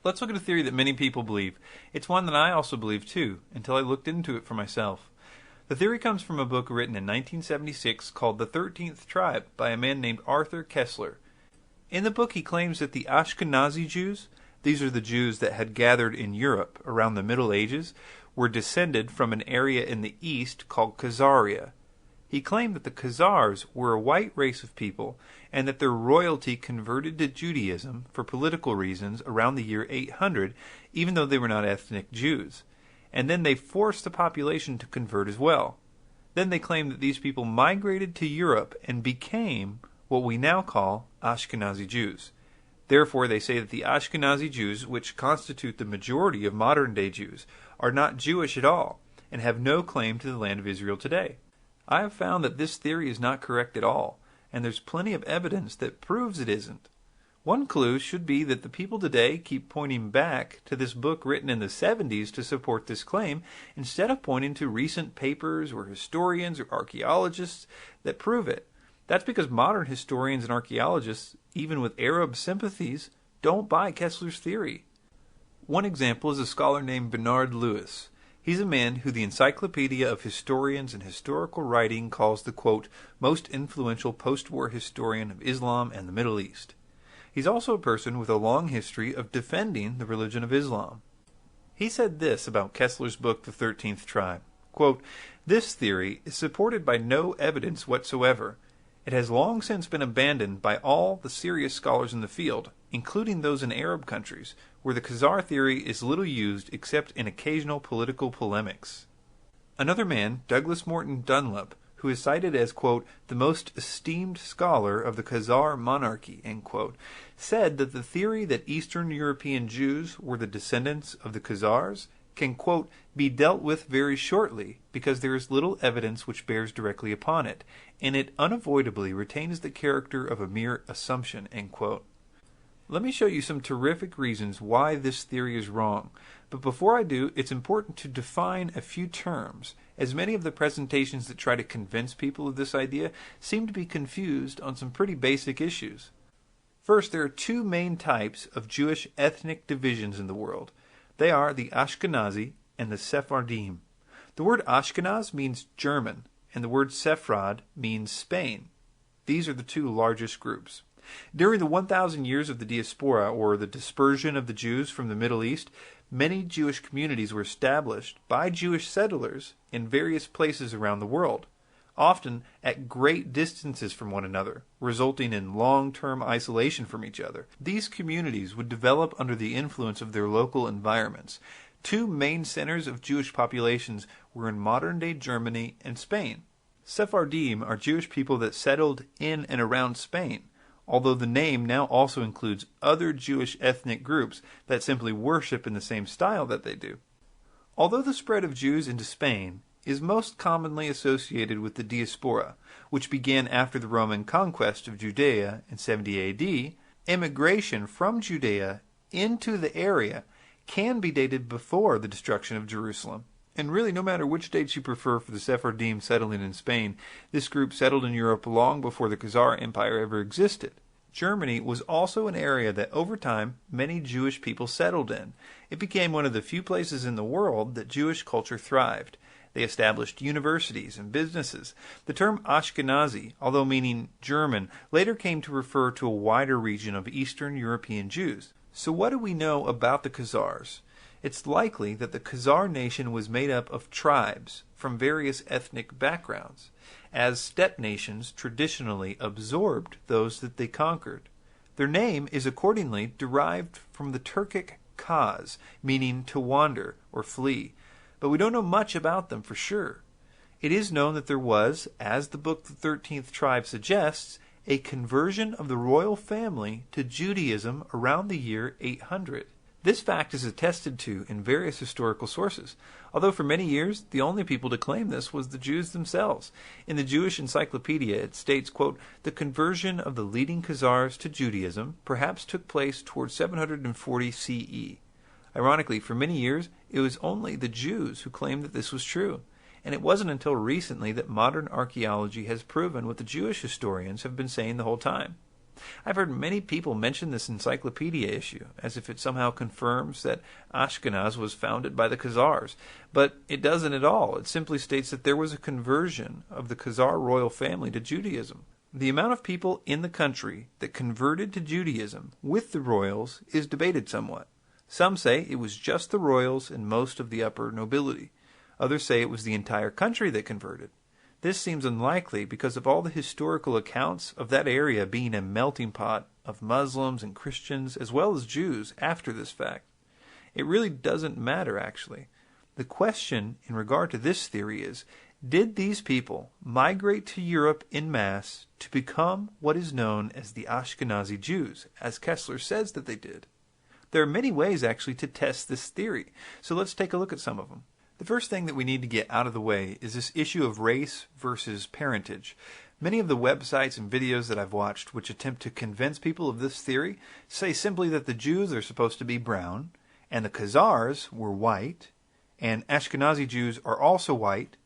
Let's look at a theory that many people believe. It's one that I also believed too, until I looked into it for myself. The theory comes from a book written in 1976 called The 13th Tribe by a man named Arthur Koestler. In the book he claims that the Ashkenazi Jews, these are the Jews that had gathered in Europe around the Middle Ages, were descended from an area in the east called Khazaria. He claimed that the Khazars were a white race of people and that their royalty converted to Judaism for political reasons around the year 800, even though they were not ethnic Jews. And then they forced the population to convert as well. Then they claimed that these people migrated to Europe and became what we now call Ashkenazi Jews. Therefore, they say that the Ashkenazi Jews, which constitute the majority of modern-day Jews, are not Jewish at all and have no claim to the land of Israel today. I have found that this theory is not correct at all, and there's plenty of evidence that proves it isn't. One clue should be that the people today keep pointing back to this book written in the 70s to support this claim, instead of pointing to recent papers or historians or archaeologists that prove it. That's because modern historians and archaeologists, even with Arab sympathies, don't buy Koestler's theory. One example is a scholar named Bernard Lewis. He's a man who the Encyclopedia of Historians and Historical Writing calls the, quote, most influential post-war historian of Islam and the Middle East. He's also a person with a long history of defending the religion of Islam. He said this about Koestler's book, The 13th Tribe, quote, this theory is supported by no evidence whatsoever. It has long since been abandoned by all the serious scholars in the field, including those in Arab countries, where the Khazar theory is little used except in occasional political polemics. Another man, Douglas Morton Dunlop, who is cited as, quote, the most esteemed scholar of the Khazar monarchy, end quote, said that the theory that Eastern European Jews were the descendants of the Khazars can, quote, be dealt with very shortly because there is little evidence which bears directly upon it, and it unavoidably retains the character of a mere assumption, end quote. Let me show you some terrific reasons why this theory is wrong, but before I do, it's important to define a few terms, as many of the presentations that try to convince people of this idea seem to be confused on some pretty basic issues. First, there are two main types of Jewish ethnic divisions in the world. They are the Ashkenazi and the Sephardim. The word Ashkenaz means German, and the word Sephrad means Spain. These are the two largest groups. During the 1,000 years of the diaspora, or the dispersion of the Jews from the Middle East, many Jewish communities were established by Jewish settlers in various places around the world, often at great distances from one another, resulting in long-term isolation from each other. These communities would develop under the influence of their local environments. Two main centers of Jewish populations were in modern-day Germany and Spain. Sephardim are Jewish people that settled in and around Spain, although the name now also includes other Jewish ethnic groups that simply worship in the same style that they do. Although the spread of Jews into Spain is most commonly associated with the diaspora, which began after the Roman conquest of Judea in 70 AD, immigration from Judea into the area can be dated before the destruction of Jerusalem. And really, no matter which dates you prefer for the Sephardim settling in Spain, this group settled in Europe long before the Khazar Empire ever existed. Germany was also an area that over time many Jewish people settled in. It became one of the few places in the world that Jewish culture thrived. They established universities and businesses. The term Ashkenazi, although meaning German, later came to refer to a wider region of Eastern European Jews. So what do we know about the Khazars? It's likely that the Khazar nation was made up of tribes from various ethnic backgrounds, as steppe nations traditionally absorbed those that they conquered. Their name is accordingly derived from the Turkic Khaz, meaning to wander or flee, but we don't know much about them for sure. It is known that there was, as the book The 13th Tribe suggests, a conversion of the royal family to Judaism around the year 800. This fact is attested to in various historical sources, although for many years the only people to claim this was the Jews themselves. In the Jewish Encyclopedia it states, quote, the conversion of the leading Khazars to Judaism perhaps took place toward 740 CE. Ironically, for many years it was only the Jews who claimed that this was true, and it wasn't until recently that modern archaeology has proven what the Jewish historians have been saying the whole time. I've heard many people mention this encyclopedia issue, as if it somehow confirms that Ashkenaz was founded by the Khazars. But it doesn't at all. It simply states that there was a conversion of the Khazar royal family to Judaism. The amount of people in the country that converted to Judaism with the royals is debated somewhat. Some say it was just the royals and most of the upper nobility. Others say it was the entire country that converted. This seems unlikely because of all the historical accounts of that area being a melting pot of Muslims and Christians as well as Jews after this fact. It really doesn't matter, actually. The question in regard to this theory is, did these people migrate to Europe en masse to become what is known as the Ashkenazi Jews, as Koestler says that they did? There are many ways, actually, to test this theory, so let's take a look at some of them. The first thing that we need to get out of the way is this issue of race versus parentage. Many of the websites and videos that I've watched which attempt to convince people of this theory say simply that the Jews are supposed to be brown, and the Khazars were white, and Ashkenazi Jews are also white,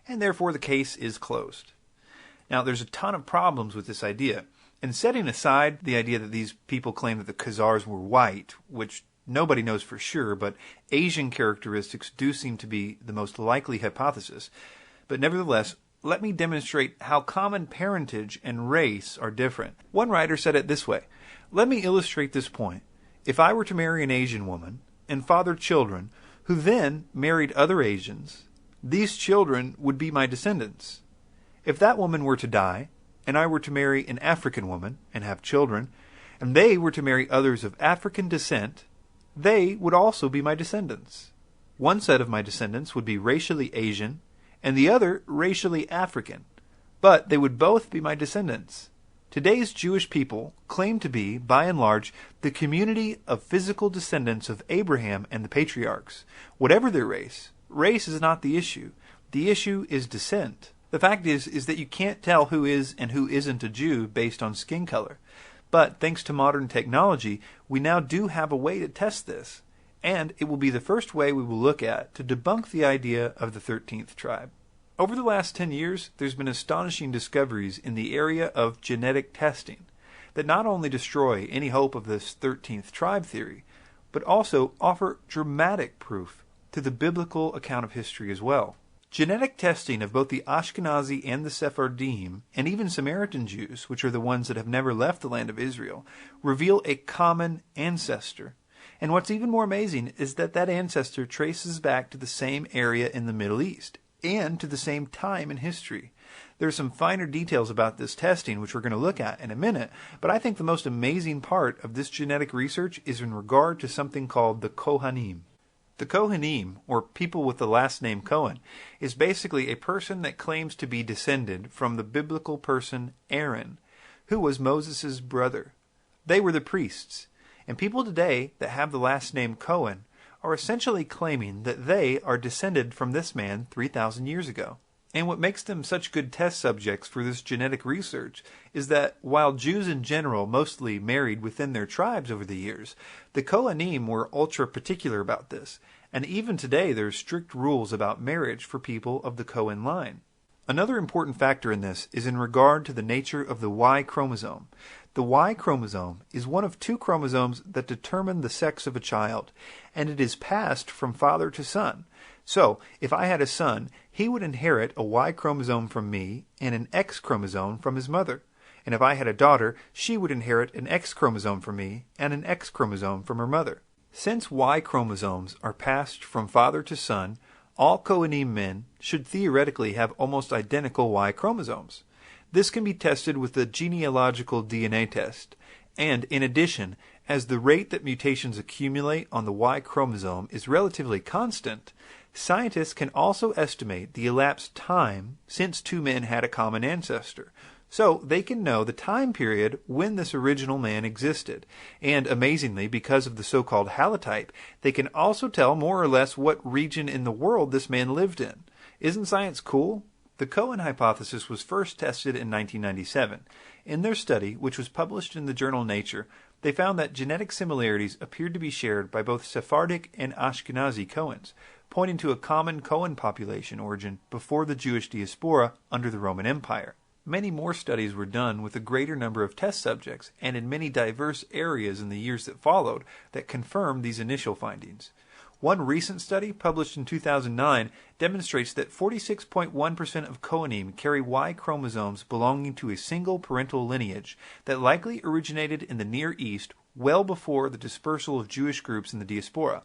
and therefore the case is closed. Now, there's a ton of problems with this idea, and setting aside the idea that these people claim that the Khazars were white, which nobody knows for sure, but Asian characteristics do seem to be the most likely hypothesis. But nevertheless, let me demonstrate how common parentage and race are different. One writer said it this way: let me illustrate this point. If I were to marry an Asian woman and father children who then married other Asians, these children would be my descendants. If that woman were to die, and I were to marry an African woman and have children, and they were to marry others of African descent, they would also be my descendants. One set of my descendants would be racially Asian, and the other racially African, but they would both be my descendants. Today's Jewish people claim to be, by and large, the community of physical descendants of Abraham and the patriarchs. Whatever their race is not the issue. The issue is descent. The fact is that you can't tell who is and who isn't a Jew based on skin color. But thanks to modern technology, we now do have a way to test this, and it will be the first way we will look at to debunk the idea of the 13th tribe. Over the last 10 years, there's been astonishing discoveries in the area of genetic testing that not only destroy any hope of this 13th tribe theory, but also offer dramatic proof to the biblical account of history as well. Genetic testing of both the Ashkenazi and the Sephardim, and even Samaritan Jews, which are the ones that have never left the land of Israel, reveal a common ancestor. And what's even more amazing is that that ancestor traces back to the same area in the Middle East, and to the same time in history. There are some finer details about this testing, which we're going to look at in a minute, but I think the most amazing part of this genetic research is in regard to something called the Kohanim. The Kohanim, or people with the last name Cohen, is basically a person that claims to be descended from the biblical person Aaron, who was Moses' brother. They were the priests, and people today that have the last name Cohen are essentially claiming that they are descended from this man 3,000 years ago. And what makes them such good test subjects for this genetic research is that while Jews in general mostly married within their tribes over the years, the Kohanim were ultra particular about this, and even today there are strict rules about marriage for people of the Cohen line. Another important factor in this is in regard to the nature of the Y chromosome. The Y chromosome is one of two chromosomes that determine the sex of a child, and it is passed from father to son. So, if I had a son, he would inherit a Y chromosome from me and an X chromosome from his mother. And if I had a daughter, she would inherit an X chromosome from me and an X chromosome from her mother. Since Y chromosomes are passed from father to son, all Kohanim men should theoretically have almost identical Y chromosomes. This can be tested with the genealogical DNA test. And in addition, as the rate that mutations accumulate on the Y chromosome is relatively constant, scientists can also estimate the elapsed time since two men had a common ancestor. So they can know the time period when this original man existed. And amazingly, because of the so-called halotype, they can also tell more or less what region in the world this man lived in. Isn't science cool? The Cohen hypothesis was first tested in 1997. In their study, which was published in the journal Nature, they found that genetic similarities appeared to be shared by both Sephardic and Ashkenazi Cohens, pointing to a common Cohen population origin before the Jewish diaspora under the Roman Empire. Many more studies were done with a greater number of test subjects and in many diverse areas in the years that followed that confirmed these initial findings. One recent study, published in 2009, demonstrates that 46.1% of Kohanim carry Y chromosomes belonging to a single parental lineage that likely originated in the Near East well before the dispersal of Jewish groups in the diaspora.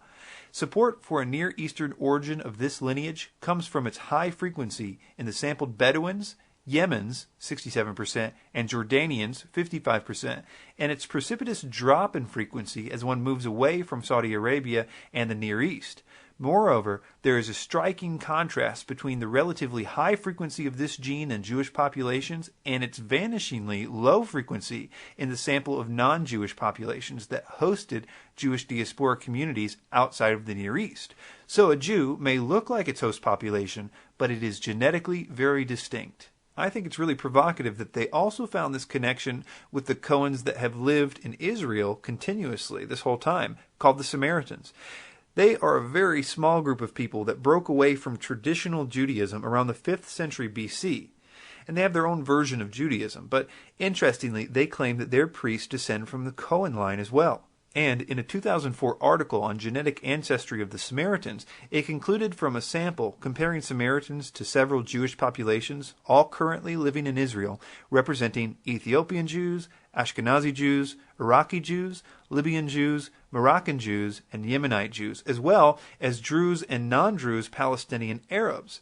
Support for a Near Eastern origin of this lineage comes from its high frequency in the sampled Bedouins, Yemens, 67%, and Jordanians, 55%, and its precipitous drop in frequency as one moves away from Saudi Arabia and the Near East. Moreover, there is a striking contrast between the relatively high frequency of this gene in Jewish populations and its vanishingly low frequency in the sample of non-Jewish populations that hosted Jewish diaspora communities outside of the Near East. So a Jew may look like its host population, but it is genetically very distinct. I think it's really provocative that they also found this connection with the Cohens that have lived in Israel continuously this whole time, called the Samaritans. They are a very small group of people that broke away from traditional Judaism around the 5th century BC. And they have their own version of Judaism, but interestingly, they claim that their priests descend from the Cohen line as well. And in a 2004 article on genetic ancestry of the Samaritans, it concluded from a sample comparing Samaritans to several Jewish populations, all currently living in Israel, representing Ethiopian Jews, Ashkenazi Jews, Iraqi Jews, Libyan Jews, Moroccan Jews, and Yemenite Jews, as well as Druze and non-Druze Palestinian Arabs,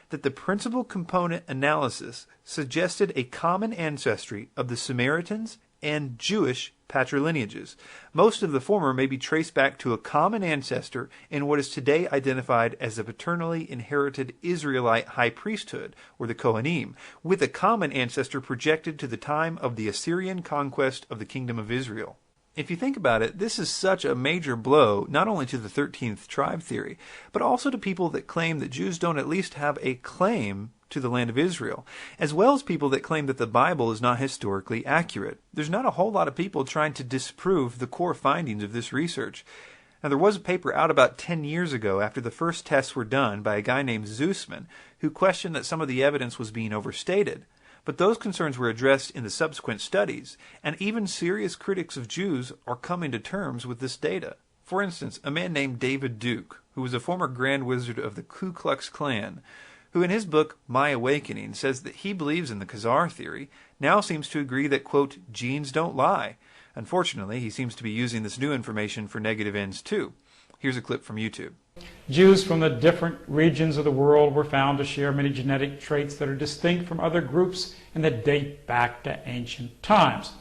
that the principal component analysis suggested a common ancestry of the Samaritans and Jewish patrilineages. Most of the former may be traced back to a common ancestor in what is today identified as the paternally inherited Israelite high priesthood, or the Kohanim, with a common ancestor projected to the time of the Assyrian conquest of the Kingdom of Israel. If you think about it, this is such a major blow, not only to the 13th tribe theory, but also to people that claim that Jews don't at least have a claim to the land of Israel, as well as people that claim that the Bible is not historically accurate. There's not a whole lot of people trying to disprove the core findings of this research. Now, there was a paper out about 10 years ago after the first tests were done by a guy named Zussman, who questioned that some of the evidence was being overstated. But those concerns were addressed in the subsequent studies, and even serious critics of Jews are coming to terms with this data. For instance, a man named David Duke, who was a former Grand Wizard of the Ku Klux Klan, who in his book My Awakening says that he believes in the Khazar theory, now seems to agree that, quote, genes don't lie. Unfortunately, he seems to be using this new information for negative ends too. Here's a clip from YouTube. Jews from the different regions of the world were found to share many genetic traits that are distinct from other groups and that date back to ancient times.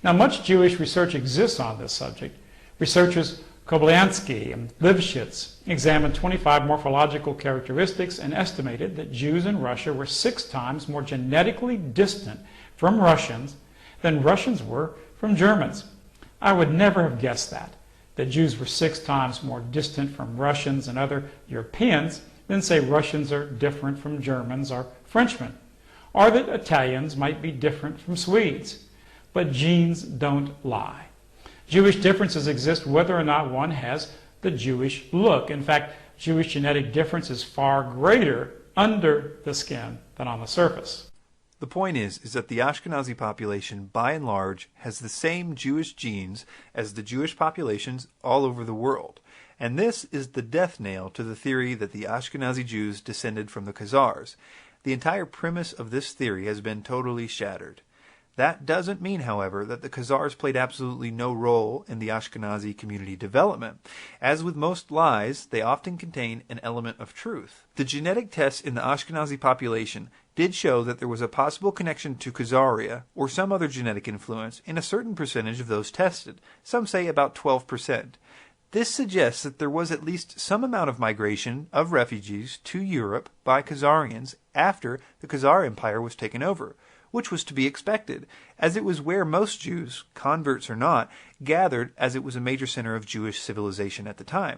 Now, much Jewish research exists on this subject. Researchers Kobylyansky and Lifshitz examined 25 morphological characteristics and estimated that Jews in Russia were 6 times more genetically distant from Russians than Russians were from Germans. I would never have guessed that Jews were 6 times more distant from Russians and other Europeans than, say, Russians are different from Germans or Frenchmen, or that Italians might be different from Swedes. But genes don't lie. Jewish differences exist whether or not one has the Jewish look. In fact, Jewish genetic difference is far greater under the skin than on the surface. The point is that the Ashkenazi population, by and large, has the same Jewish genes as the Jewish populations all over the world. And this is the death nail to the theory that the Ashkenazi Jews descended from the Khazars. The entire premise of this theory has been totally shattered. That doesn't mean, however, that the Khazars played absolutely no role in the Ashkenazi community development. As with most lies, they often contain an element of truth. The genetic tests in the Ashkenazi population did show that there was a possible connection to Khazaria or some other genetic influence in a certain percentage of those tested, some say about 12%. This suggests that there was at least some amount of migration of refugees to Europe by Khazarians after the Khazar Empire was taken over, which was to be expected, as it was where most Jews, converts or not, gathered, as it was a major center of Jewish civilization at the time.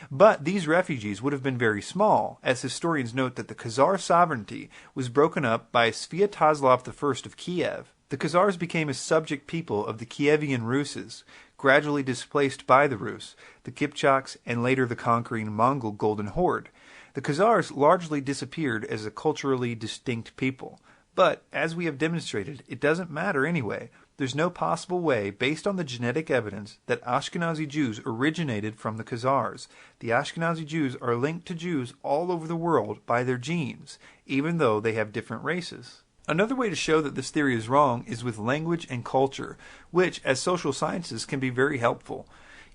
But these refugees would have been very small, as historians note that the Khazar sovereignty was broken up by Sviatoslav I of Kiev. The Khazars became a subject people of the Kievian Ruses, gradually displaced by the Rus, the Kipchaks, and later the conquering Mongol Golden Horde. The Khazars largely disappeared as a culturally distinct people. But, as we have demonstrated, it doesn't matter anyway. There's no possible way, based on the genetic evidence, that Ashkenazi Jews originated from the Khazars. The Ashkenazi Jews are linked to Jews all over the world by their genes, even though they have different races. Another way to show that this theory is wrong is with language and culture, which, as social sciences, can be very helpful.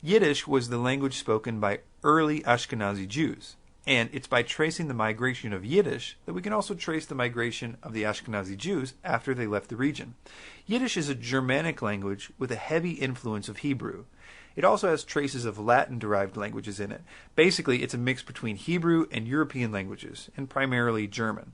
Yiddish was the language spoken by early Ashkenazi Jews. And it's by tracing the migration of Yiddish that we can also trace the migration of the Ashkenazi Jews after they left the region. Yiddish is a Germanic language with a heavy influence of Hebrew. It also has traces of Latin-derived languages in it. Basically, it's a mix between Hebrew and European languages, and primarily German.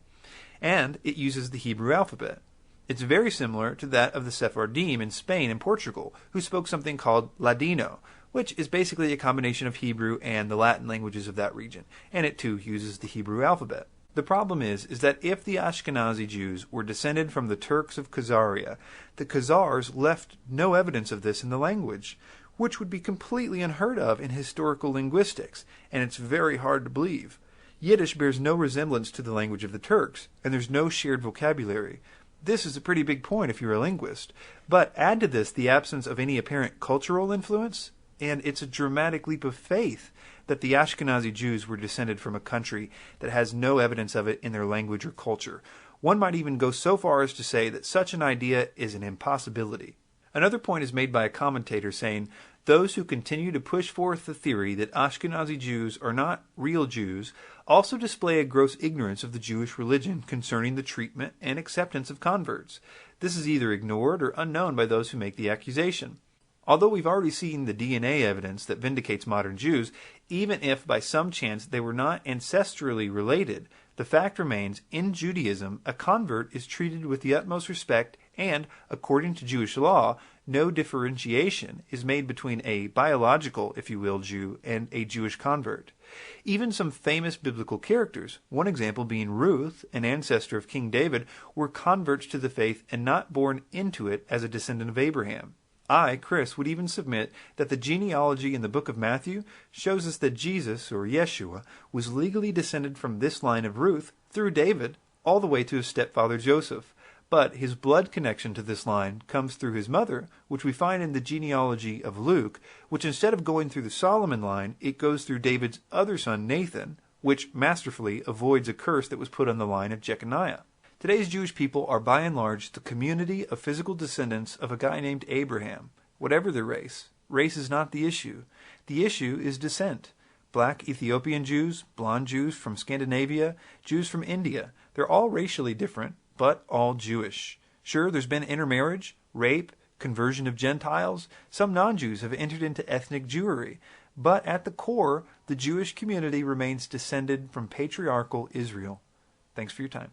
And it uses the Hebrew alphabet. It's very similar to that of the Sephardim in Spain and Portugal, who spoke something called Ladino, which is basically a combination of Hebrew and the Latin languages of that region, and it too uses the Hebrew alphabet. The problem is that if the Ashkenazi Jews were descended from the Turks of Khazaria, the Khazars left no evidence of this in the language, which would be completely unheard of in historical linguistics, and it's very hard to believe. Yiddish bears no resemblance to the language of the Turks, and there's no shared vocabulary. This is a pretty big point if you're a linguist. But add to this the absence of any apparent cultural influence, and it's a dramatic leap of faith that the Ashkenazi Jews were descended from a country that has no evidence of it in their language or culture. One might even go so far as to say that such an idea is an impossibility. Another point is made by a commentator saying, those who continue to push forth the theory that Ashkenazi Jews are not real Jews also display a gross ignorance of the Jewish religion concerning the treatment and acceptance of converts. This is either ignored or unknown by those who make the accusation. Although we've already seen the DNA evidence that vindicates modern Jews, even if by some chance they were not ancestrally related, the fact remains, in Judaism, a convert is treated with the utmost respect and, according to Jewish law, no differentiation is made between a biological, if you will, Jew and a Jewish convert. Even some famous biblical characters, one example being Ruth, an ancestor of King David, were converts to the faith and not born into it as a descendant of Abraham. I, Chris, would even submit that the genealogy in the book of Matthew shows us that Jesus, or Yeshua, was legally descended from this line of Ruth through David all the way to his stepfather Joseph. But his blood connection to this line comes through his mother, which we find in the genealogy of Luke, which instead of going through the Solomon line, it goes through David's other son Nathan, which masterfully avoids a curse that was put on the line of Jeconiah. Today's Jewish people are by and large the community of physical descendants of a guy named Abraham. Whatever their race, race is not the issue. The issue is descent. Black Ethiopian Jews, blonde Jews from Scandinavia, Jews from India, they're all racially different, but all Jewish. Sure, there's been intermarriage, rape, conversion of Gentiles. Some non-Jews have entered into ethnic Jewry. But at the core, the Jewish community remains descended from patriarchal Israel. Thanks for your time.